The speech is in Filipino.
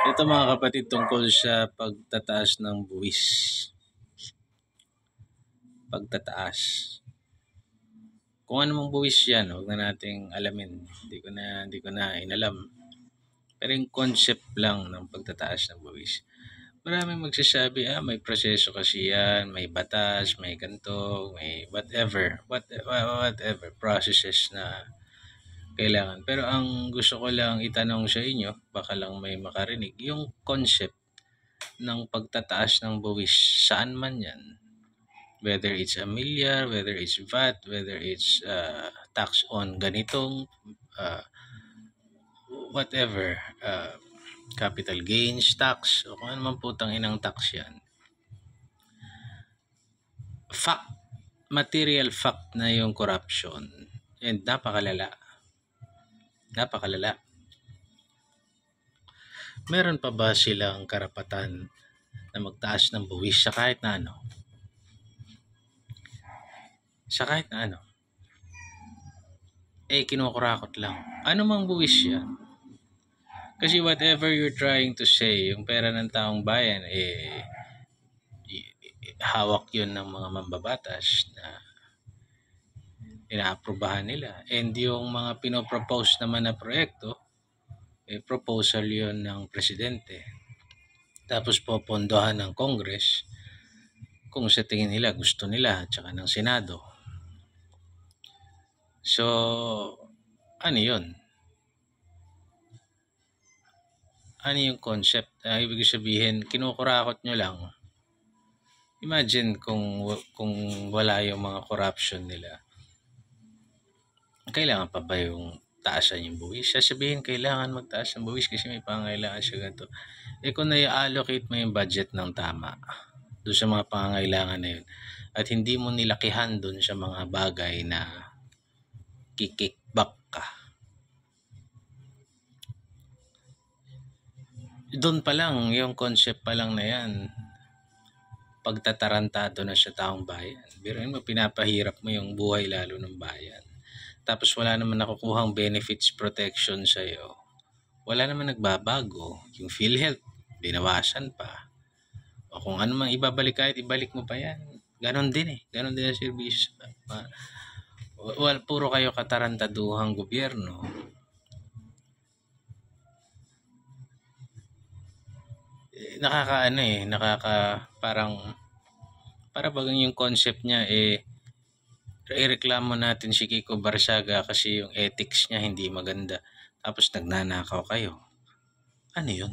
Ito mga kapatid tungkol sa pagtataas ng buwis. Pagtataas. Kung ano mang buwis yan, huwag na nating alamin. Hindi ko na inalam. Pero yung concept lang ng pagtataas ng buwis. Maraming magsasabi, may proseso kasi yan, may batas, may ganito, may whatever processes na kailangan. Pero ang gusto ko lang itanong sa inyo, baka lang may makarinig, yung concept ng pagtataas ng buwis, saan man yan, whether it's amilyar, whether it's VAT, whether it's tax on ganitong whatever, capital gains tax, o kung ano man putang inang tax yan. Fact, material fact na yung corruption, and napakalala. Meron pa ba silang karapatan na magtaas ng buwis sa kahit na ano? Kinukurakot lang. Ano mang buwis yan? Kasi whatever you're trying to say, yung pera ng taong bayan, hawak yun ng mga mambabatas na inaaprobahan nila. And yung mga pinopropose naman na proyekto, proposal yun ng presidente. Tapos popondohan ng Congress kung sa tingin nila, gusto nila, at saka ng Senado. So, ano yun? Ano yung concept? Ibig sabihin, kinukurakot nyo lang. Imagine kung wala yung mga corruption nila. Kailangan pa ba yung taasan yung buwis? Sasabihin, kailangan magtaas ng buwis kasi may pangangailangan siya ganito. Kung na-allocate mo yung budget ng tama doon sa mga pangangailangan na yun, at hindi mo nilakihan doon sa mga bagay na kikickback ka, doon pa lang, yung concept pa lang na yan, pagtatarantado na sa taong bayan. Biruin mo, pinapahirap mo yung buhay lalo ng bayan. Tapos wala naman nakukuhang benefits protection sa'yo. Wala naman nagbabago. Yung PhilHealth, binawasan pa. O kung ano mang ibabalik, kahit ibalik mo pa yan. Ganon din ang service. Puro kayo katarantaduhang gobyerno. Para bagang yung concept niya ireklamo natin si Kiko Barsaga kasi yung ethics niya hindi maganda, tapos nagnanakaw kayo. Ano yun?